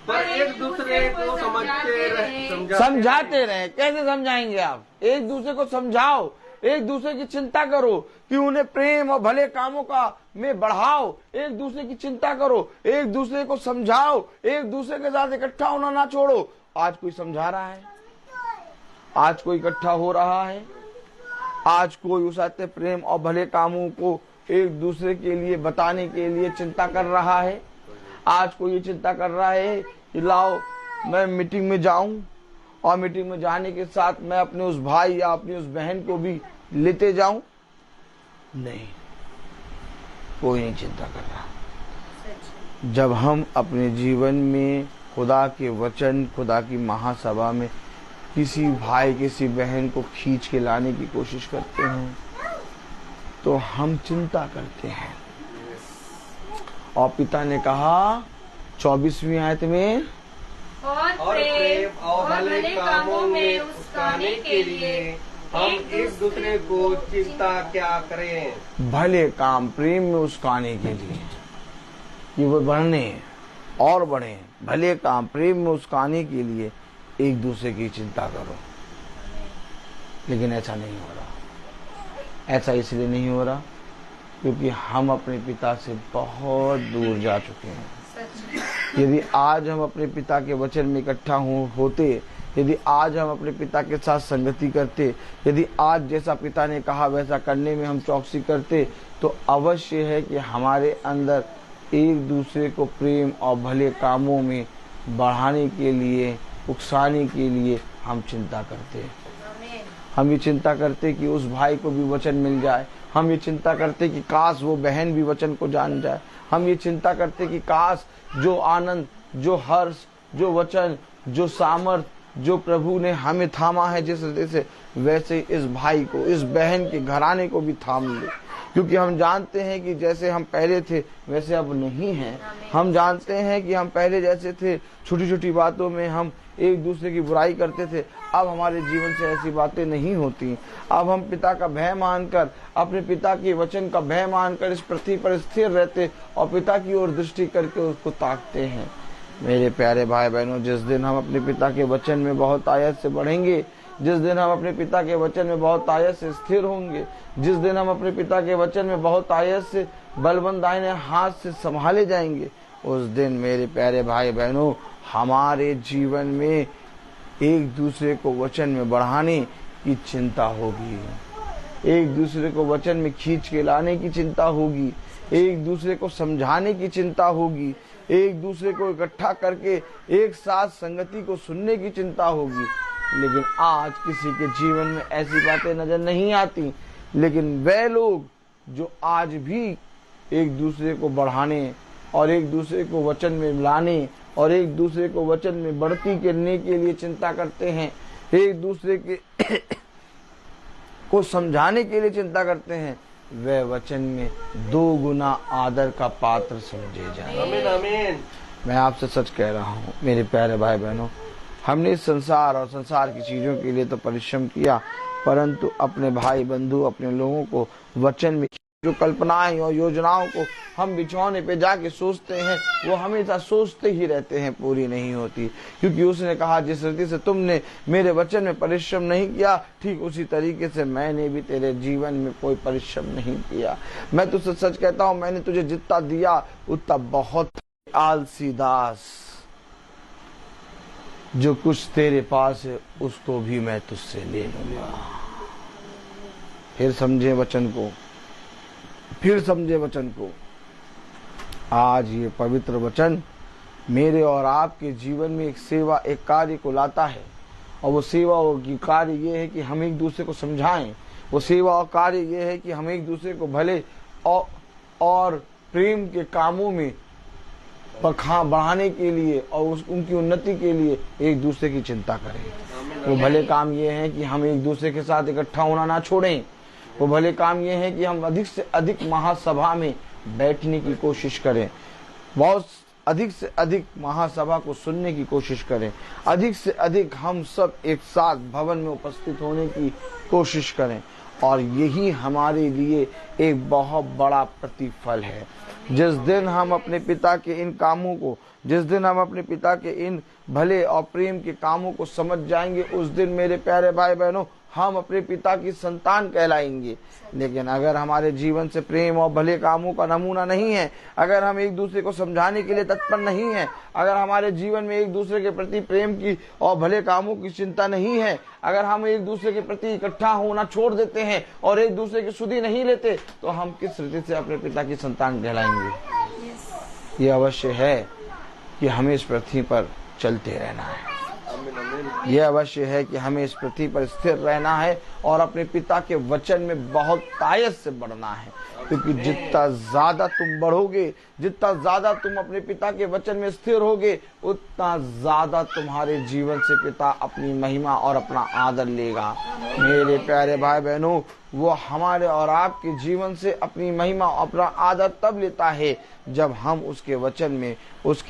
पर एक दूसरे को समझाते रहे। कैसे समझाएंगे आप? एक दूसरे को समझाओ, एक दूसरे की चिंता करो कि उन्हें प्रेम और भले कामों का में बढ़ाओ। एक दूसरे की चिंता करो, एक दूसरे को समझाओ, एक दूसरे के साथ इकट्ठा होना ना छोड़ो। आज कोई समझा रहा है? आज कोई इकट्ठा हो रहा है? आज कोई उस सत्य प्रेम और भले कामों को एक दूसरे के लिए बताने के लिए चिंता कर रहा है? आज कोई ये चिंता कर रहा है कि लाओ मैं मीटिंग में जाऊं और मीटिंग में जाने के साथ मैं अपने उस भाई या अपनी उस बहन को भी लेते जाऊं? नहीं, कोई नहीं चिंता कर रहा। जब हम अपने जीवन में खुदा के वचन, खुदा की महासभा में किसी भाई किसी बहन को खींच के लाने की कोशिश करते हैं तो हम चिंता करते हैं। और पिता ने कहा 24वीं आयत में, और प्रेम और भले कामों में उकसाने के लिए हम एक दूसरे को चिंता क्या करें। भले काम प्रेम में उकसाने के लिए कि वो बढ़ने और बढ़े। भले काम प्रेम में उकसाने के लिए एक दूसरे की चिंता करो। लेकिन ऐसा नहीं हो रहा। ऐसा इसलिए नहीं हो रहा क्योंकि हम अपने पिता से बहुत दूर जा चुके हैं। यदि आज हम अपने पिता के वचन में इकट्ठा होते, यदि आज हम अपने पिता के साथ संगति करते, यदि आज जैसा पिता ने कहा वैसा करने में हम चौकसी करते, तो अवश्य है कि हमारे अंदर एक दूसरे को प्रेम और भले कामों में बढ़ाने के लिए, उकसाने के लिए हम चिंता करते। हम ये चिंता करते कि उस भाई को भी वचन मिल जाए। हम ये चिंता करते कि काश वो बहन भी वचन को जान जाए। हम ये चिंता करते कि काश जो आनंद, जो हर्ष, जो वचन, जो सामर्थ जो प्रभु ने हमें थामा है जैसे वैसे इस भाई को, इस बहन के घराने को भी थाम ले। क्योंकि हम जानते हैं कि जैसे हम पहले थे वैसे अब नहीं हैं। हम जानते हैं कि हम पहले जैसे थे, छोटी छोटी बातों में हम एक दूसरे की बुराई करते थे, अब हमारे जीवन से ऐसी बातें नहीं होती। अब हम पिता का भय मानकर, अपने पिता के वचन का भय मानकर इस पृथ्वी पर स्थिर रहते और पिता की ओर दृष्टि करके उसको ताकते हैं। मेरे प्यारे भाई बहनों, जिस दिन हम अपने पिता के वचन में बहुत आयत से बढ़ेंगे, जिस दिन हम अपने पिता के वचन में बहुत आयत से स्थिर होंगे, जिस दिन हम अपने पिता के वचन में बहुत आयत से बलबंद दाहिने हाथ से संभाले जाएंगे, उस दिन मेरे प्यारे भाई बहनों हमारे जीवन में एक दूसरे को वचन में बढ़ाने की चिंता होगी, एक दूसरे को वचन में खींच के लाने की चिंता होगी, एक दूसरे को समझाने की चिंता होगी, एक दूसरे को इकट्ठा करके एक साथ संगति को सुनने की चिंता होगी। लेकिन आज किसी के जीवन में ऐसी बातें नजर नहीं आती। लेकिन वे लोग जो आज भी एक दूसरे को बढ़ाने और एक दूसरे को वचन में लाने और एक दूसरे को वचन में बढ़ती करने के लिए चिंता करते हैं, एक दूसरे के को समझाने के लिए चिंता करते हैं, वे वचन में 2 गुना आदर का पात्र समझे जाए। आमीन आमीन। मैं आपसे सच कह रहा हूँ मेरे प्यारे भाई बहनों, हमने इस संसार और संसार की चीजों के लिए तो परिश्रम किया, परंतु अपने भाई बंधु, अपने लोगों को वचन में जो कल्पनाएं और योजनाओं को हम बिछौने पे जाके सोचते हैं, वो हमेशा सोचते ही रहते हैं, पूरी नहीं होती। क्योंकि उसने कहा, जिस रीति से तुमने मेरे वचन में परिश्रम नहीं किया, ठीक उसी तरीके से मैंने भी तेरे जीवन में कोई परिश्रम नहीं किया। मैं तुझसे सच कहता हूँ, मैंने तुझे जितना दिया उतना बहुत। आलसी दास, जो कुछ तेरे पास है उसको भी मैं तुझसे ले लूंगा। फिर समझे वचन को, फिर समझे वचन को। आज ये पवित्र वचन मेरे और आपके जीवन में एक सेवा, एक कार्य को लाता है। और वो सेवा की कार्य ये है कि हम एक दूसरे को समझाएं। वो सेवा और कार्य ये है कि हम एक दूसरे को भले और प्रेम के कामों में बढ़ाने के लिए और उनकी उन्नति के लिए एक दूसरे की चिंता करें। वो भले काम ये है कि हम एक दूसरे के साथ इकट्ठा होना ना छोड़ें। वो भले काम ये है कि हम अधिक से अधिक महासभा में बैठने की कोशिश करें, बहुत अधिक से अधिक महासभा को सुनने की कोशिश करें, अधिक से अधिक हम सब एक साथ भवन में उपस्थित होने की कोशिश करें। और यही हमारे लिए एक बहुत बड़ा प्रतिफल है। जिस दिन हम अपने पिता के इन कामों को, जिस दिन हम अपने पिता के इन भले और प्रेम के कामों को समझ जाएंगे, उस दिन मेरे प्यारे भाई बहनों, हम अपने पिता की संतान कहलाएंगे। लेकिन अगर हमारे जीवन से प्रेम और भले कामों का नमूना नहीं है, अगर हम एक दूसरे को समझाने के लिए तत्पर नहीं है, अगर हमारे जीवन में एक दूसरे के प्रति प्रेम की और भले कामों की चिंता नहीं है, अगर हम एक दूसरे के प्रति इकट्ठा होना छोड़ देते हैं और एक दूसरे की सुधि नहीं लेते, तो हम किस रीति से अपने पिता की संतान कहलाएंगे। ये अवश्य है कि हमें इस पृथ्वी पर चलते रहना है। यह अवश्य है कि हमें इस पृथ्वी पर स्थिर रहना है और अपने पिता के वचन में बहुत तायत से बढ़ना है। क्योंकि जितना ज्यादा तुम बढ़ोगे, जितना ज्यादा तुम अपने पिता के वचन में स्थिर होगे, उतना ज्यादा तुम्हारे जीवन से पिता अपनी महिमा और अपना आदर लेगा। मेरे प्यारे भाई बहनों, वो हमारे और आपके जीवन से अपनी महिमा, अपना आदर तब लेता है जब हम उसके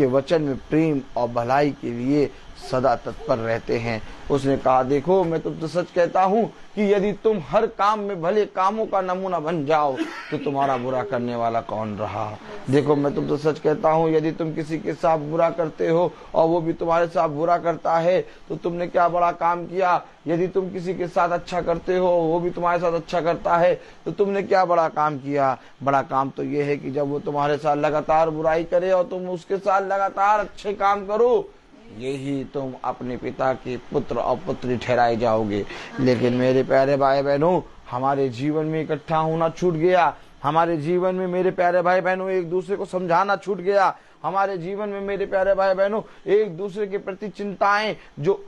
वचन में प्रेम और भलाई के लिए सदा तत्पर रहते हैं। उसने कहा, देखो मैं तुमसे सच कहता हूँ कि यदि तुम हर काम में भले कामों का नमूना बन जाओ, तो तुम्हारा बुरा करने वाला कौन रहा। देखो मैं तुमसे सच कहता हूँ, यदि तुम किसी के साथ बुरा करते हो और वो भी तुम्हारे साथ बुरा करता है, तो तुमने क्या बड़ा काम किया। यदि तुम किसी के साथ अच्छा करते हो, वो भी तुम्हारे साथ अच्छा करता है, तो तुमने क्या बड़ा काम किया। बड़ा काम तो ये है कि जब वो तुम्हारे साथ लगातार बुराई करे और तुम उसके साथ लगातार अच्छे काम करो, यही तुम अपने पिता के पुत्र और पुत्री ठहराए जाओगे। लेकिन मेरे प्यारे भाई बहनों, हमारे जीवन में इकट्ठा होना छूट गया। हमारे जीवन में मेरे प्यारे भाई बहनों एक दूसरे को समझाना छूट गया। हमारे जीवन में मेरे प्यारे भाई बहनों एक दूसरे के प्रति चिंताएं जो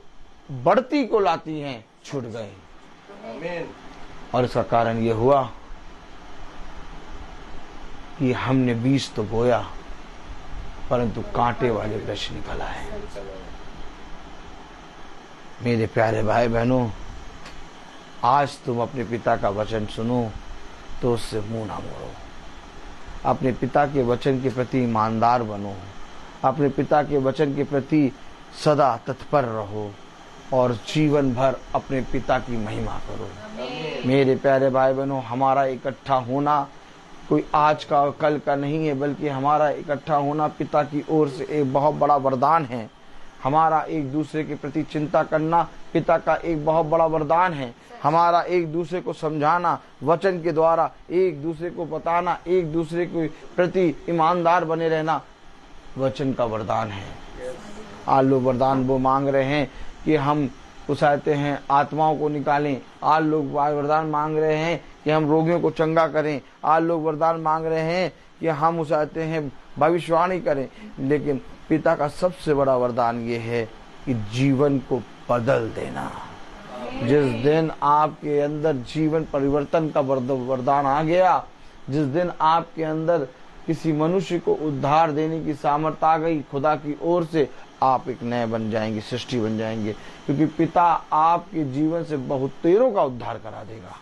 बढ़ती को लाती हैं छूट गए। और इसका कारण ये हुआ कि हमने बीज तो बोया, परंतु कांटे वाले वृक्ष निकल आए। मेरे प्यारे भाई बहनों, आज तुम अपने पिता का वचन सुनो तो उससे मुंह ना मोड़ो। अपने पिता के वचन के प्रति ईमानदार बनो। अपने पिता के वचन के प्रति सदा तत्पर रहो और जीवन भर अपने पिता की महिमा करो। मेरे प्यारे भाई बहनों, हमारा इकट्ठा होना कोई आज का और कल का नहीं है, बल्कि हमारा इकट्ठा होना पिता की ओर से एक बहुत बड़ा वरदान है। हमारा एक दूसरे के प्रति चिंता करना पिता का एक बहुत बड़ा वरदान है। हमारा एक दूसरे को समझाना, वचन के द्वारा एक दूसरे को बताना, एक दूसरे के प्रति ईमानदार बने रहना वचन का वरदान है। आज लोग वरदान वो मांग रहे हैं कि हम चाहते हैं आत्माओं को निकालें। आज लोग वरदान मांग रहे हैं कि हम रोगियों को चंगा करें। आज लोग वरदान मांग रहे हैं कि हम चाहते हैं भविष्यवाणी करें। लेकिन पिता का सबसे बड़ा वरदान ये है कि जीवन को बदल देना। जिस दिन आपके अंदर जीवन परिवर्तन का वरदान आ गया, जिस दिन आपके अंदर किसी मनुष्य को उद्धार देने की सामर्थ्य आ गई खुदा की ओर से, आप एक नए बन जाएंगे, सृष्टि बन जाएंगे। क्योंकि पिता आपके जीवन से बहुतेरों का उद्धार करा देगा।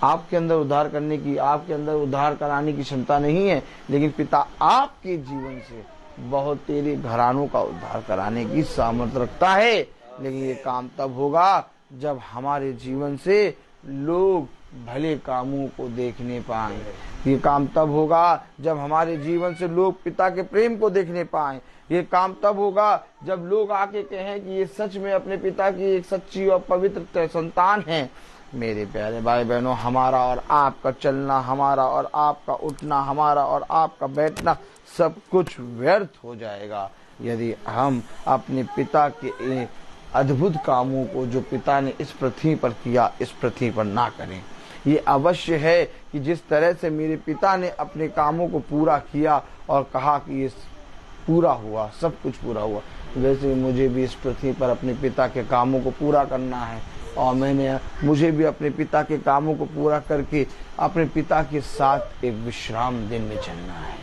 आपके अंदर उद्धार करने की, आपके अंदर उद्धार कराने की क्षमता नहीं है, लेकिन पिता आपके जीवन से बहुत तेरे घरानों का उद्धार कराने की सामर्थ्य रखता है। लेकिन ये काम तब होगा जब हमारे जीवन से लोग भले कामों को देखने पाएं। ये काम तब होगा जब हमारे जीवन से लोग पिता के प्रेम को देखने पाएं। ये काम तब होगा जब लोग आके कहें कि ये सच में अपने पिता की एक सच्ची और पवित्र संतान है। मेरे प्यारे भाई बहनों, हमारा और आपका चलना, हमारा और आपका उठना, हमारा और आपका बैठना सब कुछ व्यर्थ हो जाएगा यदि हम अपने पिता के अद्भुत कामों को जो पिता ने इस पृथ्वी पर किया, इस पृथ्वी पर ना करें। ये अवश्य है कि जिस तरह से मेरे पिता ने अपने कामों को पूरा किया और कहा कि ये पूरा हुआ, सब कुछ पूरा हुआ, वैसे मुझे भी इस पृथ्वी पर अपने पिता के कामों को पूरा करना है। और मुझे भी अपने पिता के कामों को पूरा करके अपने पिता के साथ एक विश्राम दिन में चलना है।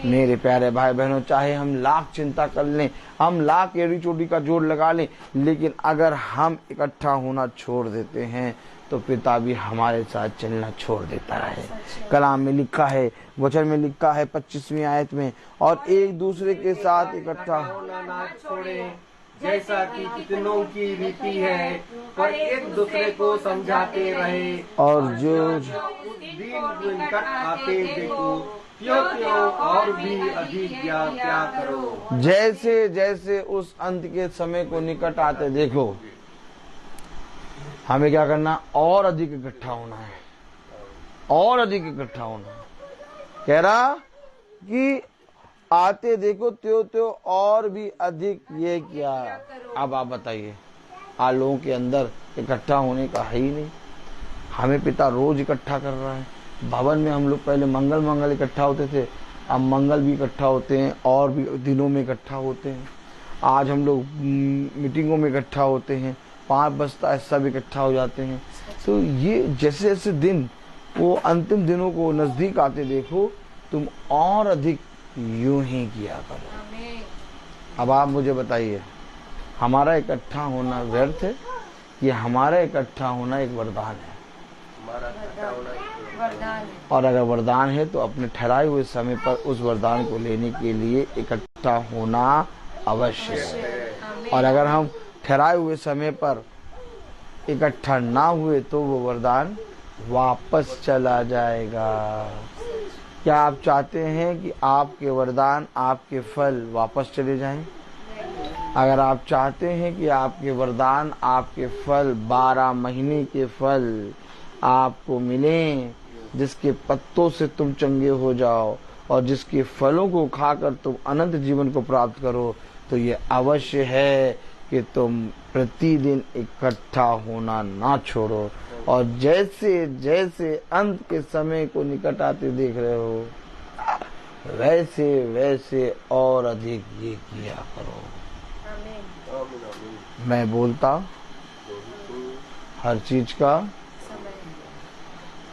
मेरे प्यारे भाई बहनों, चाहे हम लाख चिंता कर लें, हम लाख एड़ी चोटी का जोड़ लगा लें, लेकिन अगर हम इकट्ठा होना छोड़ देते हैं तो पिता भी हमारे साथ चलना छोड़ देता है। कलाम में लिखा है, वचन में लिखा है 25वीं आयत में, और एक दूसरे के साथ इकट्ठा होना ना छोड़े जैसा कि कितनों की रीति है, पर एक दूसरे को समझाते रहे, और जो दिन निकट आते देखो, त्यों और भी अधिक क्या करो। जैसे जैसे उस अंत के समय को निकट आते देखो, हमें क्या करना, और अधिक इकट्ठा होना है, और अधिक इकट्ठा होना है। कह रहा कि आते देखो त्यों और भी अधिक ये क्या। अब आप बताइए, आप लोगों के अंदर इकट्ठा होने का है ही नहीं। हमें पिता रोज इकट्ठा कर रहा है। भवन में हम लोग पहले मंगल इकट्ठा होते थे, अब मंगल भी इकट्ठा होते हैं, और भी दिनों में इकट्ठा होते हैं। आज हम लोग मीटिंगों में इकट्ठा होते हैं, 5 बजता है सब इकट्ठा हो जाते हैं। तो ये जैसे जैसे दिन वो अंतिम दिनों को नजदीक आते देखो, तुम और अधिक यूं ही किया करो। अब आप मुझे बताइए, हमारा इकट्ठा होना व्यर्थ है कि हमारा इकट्ठा होना एक वरदान है? और अगर वरदान है तो अपने ठहराए हुए समय पर उस वरदान को लेने के लिए इकट्ठा होना अवश्य है। और अगर हम ठहराए हुए समय पर इकट्ठा ना हुए तो वो वरदान वापस चला जाएगा। क्या आप चाहते हैं कि आपके वरदान, आपके फल वापस चले जाएं? अगर आप चाहते हैं कि आपके वरदान, आपके फल, 12 महीने के फल आपको मिलें, जिसके पत्तों से तुम चंगे हो जाओ और जिसके फलों को खाकर तुम अनंत जीवन को प्राप्त करो, तो ये अवश्य है कि तुम प्रतिदिन इकट्ठा होना ना छोड़ो। और जैसे जैसे अंत के समय को निकट आते देख रहे हो, वैसे वैसे और अधिक ये किया करो। मैं बोलता हर चीज का।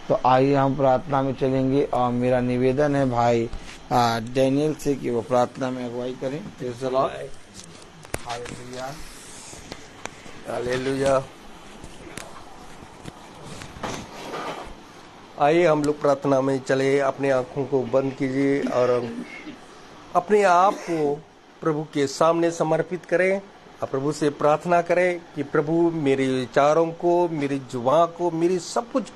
तो आइए हम प्रार्थना में चलेंगे, और मेरा निवेदन है भाई डैनियल से कि वो प्रार्थना में अगुवाई करें। Hallelujah, hallelujah. आइए हम लोग प्रार्थना में चले, अपने आंखों को बंद कीजिए और अपने आप को प्रभु के सामने समर्पित करें। और प्रभु से प्रार्थना करें कि प्रभु मेरे विचारों को, मेरी जुबान को, मेरी सब कुछ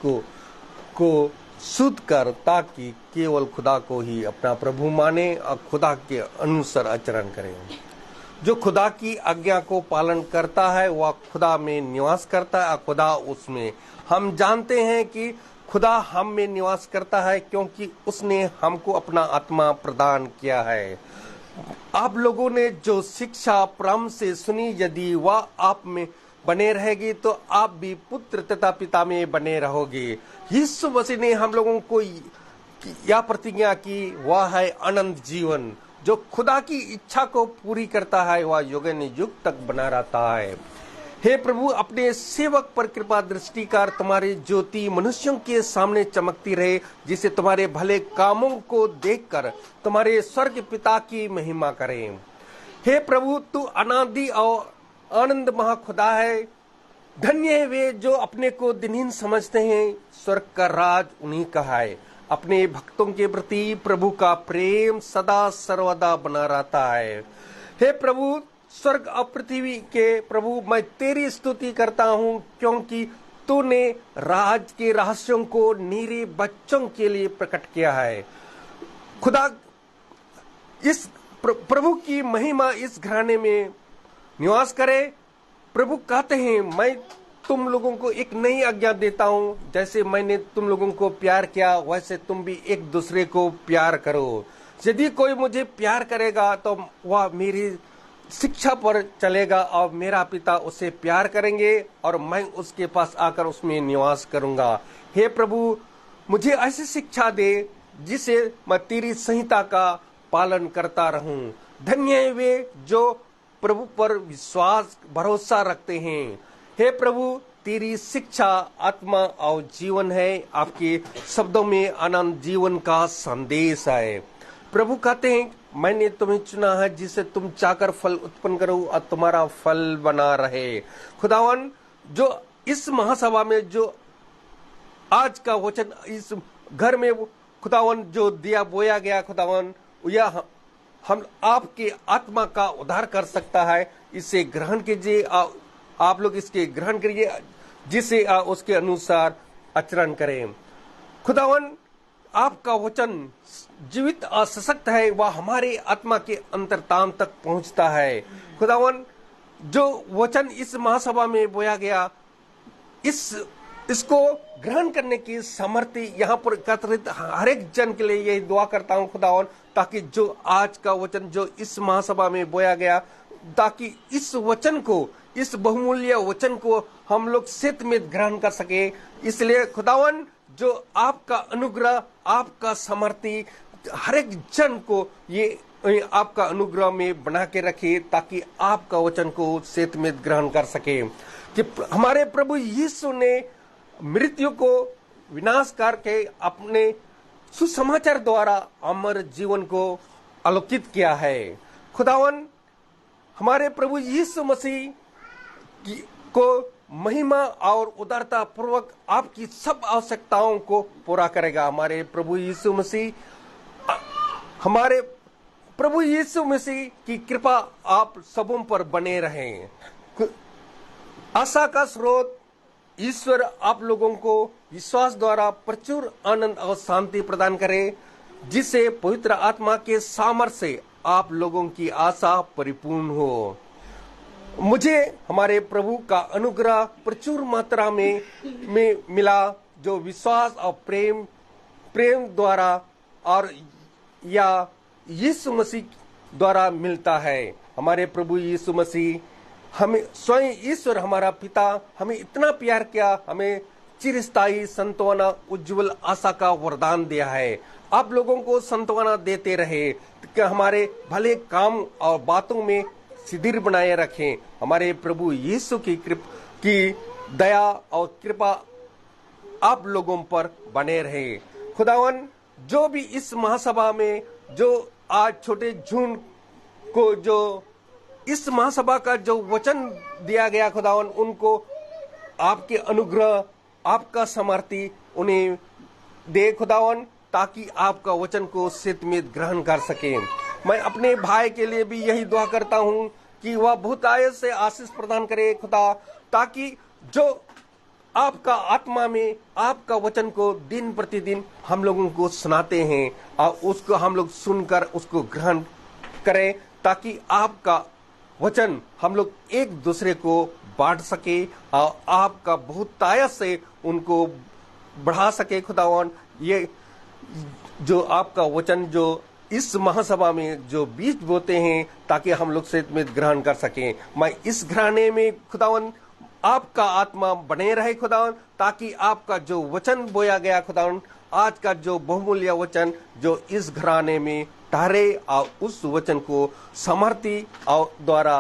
को शुद्ध कर, ताकि केवल खुदा को ही अपना प्रभु माने और खुदा के अनुसार आचरण करें। जो खुदा की आज्ञा को पालन करता है वह खुदा में निवास करता है और खुदा उसमें। हम जानते हैं कि खुदा हम में निवास करता है क्योंकि उसने हमको अपना आत्मा प्रदान किया है। आप लोगों ने जो शिक्षा प्रारंभ से सुनी, यदि वह आप में बने रहेगी तो आप भी पुत्र तथा पिता में बने रहोगे। यीशु मसीह ने हम लोगों को यह प्रतिज्ञा की, वह है अनंत जीवन। जो खुदा की इच्छा को पूरी करता है वह युग युग तक बना रहता है। हे प्रभु, अपने सेवक पर कृपा दृष्टि कर, तुम्हारी ज्योति मनुष्यों के सामने चमकती रहे, जिसे तुम्हारे भले कामों को देखकर तुम्हारे स्वर्ग पिता की महिमा करें। हे प्रभु, तू अनादि और आनंद महाखुदा है। धन्य है वे जो अपने को दिनहीन समझते हैं, स्वर्ग का राज उन्हीं का है। अपने भक्तों के प्रति प्रभु का प्रेम सदा सर्वदा बना रहता है। हे प्रभु, स्वर्ग और पृथ्वी के प्रभु, मैं तेरी स्तुति करता हूँ, क्योंकि तूने राज के रहस्यों को नीरे बच्चों के लिए प्रकट किया है। खुदा, इस प्रभु की महिमा इस घराने में निवास करे। प्रभु कहते हैं, मैं तुम लोगों को एक नई आज्ञा देता हूँ, जैसे मैंने तुम लोगों को प्यार किया वैसे तुम भी एक दूसरे को प्यार करो। यदि कोई मुझे प्यार करेगा तो वह मेरी शिक्षा पर चलेगा और मेरा पिता उसे प्यार करेंगे और मैं उसके पास आकर उसमें निवास करूंगा। हे प्रभु, मुझे ऐसी शिक्षा दे जिसे मैं तेरी संहिता का पालन करता रहूं। धन्य है वे जो प्रभु पर विश्वास भरोसा रखते हैं। हे प्रभु, तेरी शिक्षा आत्मा और जीवन है, आपके शब्दों में अनंत जीवन का संदेश है। प्रभु कहते हैं, मैंने तुम्हें चुना है जिसे तुम चाहकर फल उत्पन्न करो और तुम्हारा फल बना रहे। खुदावन, जो इस महासभा में जो आज का वचन इस घर में खुदावन जो दिया बोया गया, खुदावन यह हम आपके आत्मा का उद्धार कर सकता है। इसे ग्रहण कीजिए, आप लोग इसके ग्रहण करिए, जिसे उसके अनुसार आचरण करें। खुदावन, आपका वचन जीवित और सशक्त है, वह हमारे आत्मा के अंतर्ताम तक पहुंचता है। खुदावन, जो वचन इस महासभा में बोया गया, इसको ग्रहण करने की सामर्थ्य यहाँ पर एकत्रित हर एक जन के लिए यही दुआ करता हूँ खुदावन, ताकि जो आज का वचन जो इस महासभा में बोया गया, ताकि इस वचन को, इस बहुमूल्य वचन को हम लोग सत्य में ग्रहण कर सके। इसलिए खुदावन, जो आपका अनुग्रह, आपका सामर्थ्य हर एक जन को ये आपका अनुग्रह में बना के रखे, ताकि आपका वचन को सत्य में ग्रहण कर सके। कि हमारे प्रभु यीशु ने मृत्यु को विनाश करके अपने सुसमाचार द्वारा अमर जीवन को आलोकित किया है। खुदावन, हमारे प्रभु यीशु मसीह को महिमा और उदारता पूर्वक आपकी सब आवश्यकताओं को पूरा करेगा। हमारे प्रभु यीशु मसीह की कृपा आप सबों पर बने रहें। आशा का स्रोत ईश्वर आप लोगों को विश्वास द्वारा प्रचुर आनंद और शांति प्रदान करे, जिससे पवित्र आत्मा के सामर्थ्य से आप लोगों की आशा परिपूर्ण हो। मुझे हमारे प्रभु का अनुग्रह प्रचुर मात्रा में मिला, जो विश्वास और प्रेम द्वारा और या यीशु मसीह द्वारा मिलता है। हमारे प्रभु यीशु मसीह, हमें स्वयं ईश्वर हमारा पिता हमें इतना प्यार किया, हमें चिरस्थायी संतवाना उज्जवल आशा का वरदान दिया है। आप लोगों को संतवाना देते रहे कि हमारे भले काम और बातों में सिद्धिर बनाए रखें। हमारे प्रभु यीशु की दया और कृपा आप लोगों पर बने रहे। खुदावन, जो भी इस महासभा में जो आज छोटे झुंड को जो इस महासभा का जो वचन दिया गया, खुदावन उनको आपके अनुग्रह, आपका सामर्थ्य उन्हें दे खुदावन, ताकि आपका वचन को सत्य में ग्रहण कर सके। मैं अपने भाई के लिए भी यही दुआ करता हूँ कि वह बहुतायत से आशीष प्रदान करे खुदा, ताकि जो आपका आत्मा में आपका वचन को दिन प्रतिदिन हम लोगों को सुनाते हैं और उसको हम लोग सुनकर उसको ग्रहण करें, ताकि आपका वचन हम लोग एक दूसरे को बांट सके और आपका बहुतायत से उनको बढ़ा सके। खुदावन, ये जो आपका वचन जो इस महासभा में जो बीज बोते हैं, ताकि हम लोग सत्य में ग्रहण कर सकें। मैं इस घराने में खुदावन आपका आत्मा बने रहे खुदावन, ताकि आपका जो वचन बोया गया खुदावन, आज का जो बहुमूल्य वचन जो इस घराने में ठहरे और उस वचन को सामर्थ्य और द्वारा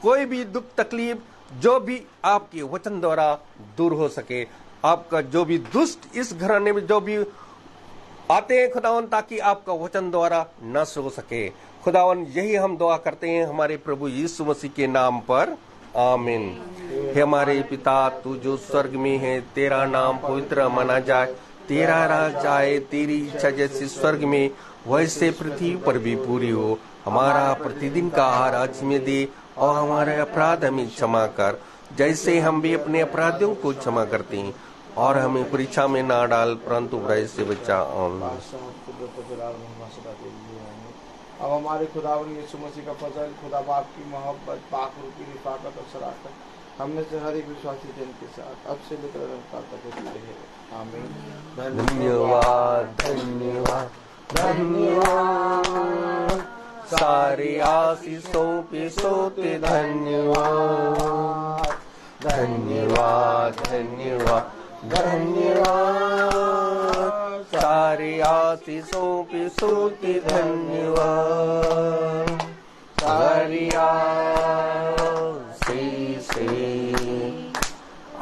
कोई भी दुख तकलीफ जो भी आपके वचन द्वारा दूर हो सके। आपका जो भी दुष्ट इस घराने में जो भी आते हैं खुदावन, ताकि आपका वचन द्वारा नष्ट हो सके। खुदावन, यही हम दुआ करते हैं हमारे प्रभु यीशु मसीह के नाम पर, आमीन। हे हमारे पिता, तू जो स्वर्ग में है, तेरा नाम पवित्र माना जाए, तेरा राज आए, तेरी इच्छा जैसे स्वर्ग में वैसे पृथ्वी पर भी पूरी हो। हमारा प्रतिदिन का आहार आज में दे, और हमारे अपराध हमें क्षमा कर, जैसे हम भी अपने अपराधियों को क्षमा करते हैं, और हमें परीक्षा में ना डाल, परंतु बुराई से बचा। आमीन। अब हमारे खुदावन यीशु मसीह का फजल, खुदा बाप की मोहब्बत, पाक रूपी रिफाकत और शराकत हमने से हर एक विश्वासी जन के साथ अब से लेकर अनंतकाल तक होती रहे। आमीन। धन्यवाद धन्यवाद धन्यवाद, सारे आशीषों पे सोते धन्यवाद धन्यवाद धन्यवाद धन्यवाद, सारे आशीषों पे सोते धन्यवाद। सारी आशीषें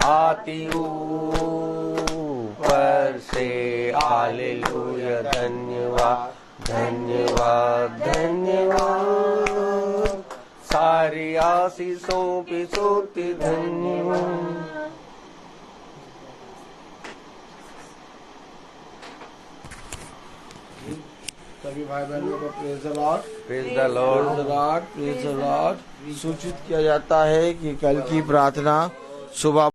आती ऊपर से, हालेलुया। धन्यवाद धन्यवाद धन्यवाद, सारी आशीषों पे सोते धन्यवाद। सभी भाई बहनों को praise the Lord, praise the Lord, praise the Lord, praise the Lord. सूचित किया जाता है कि कल की प्रार्थना सुबह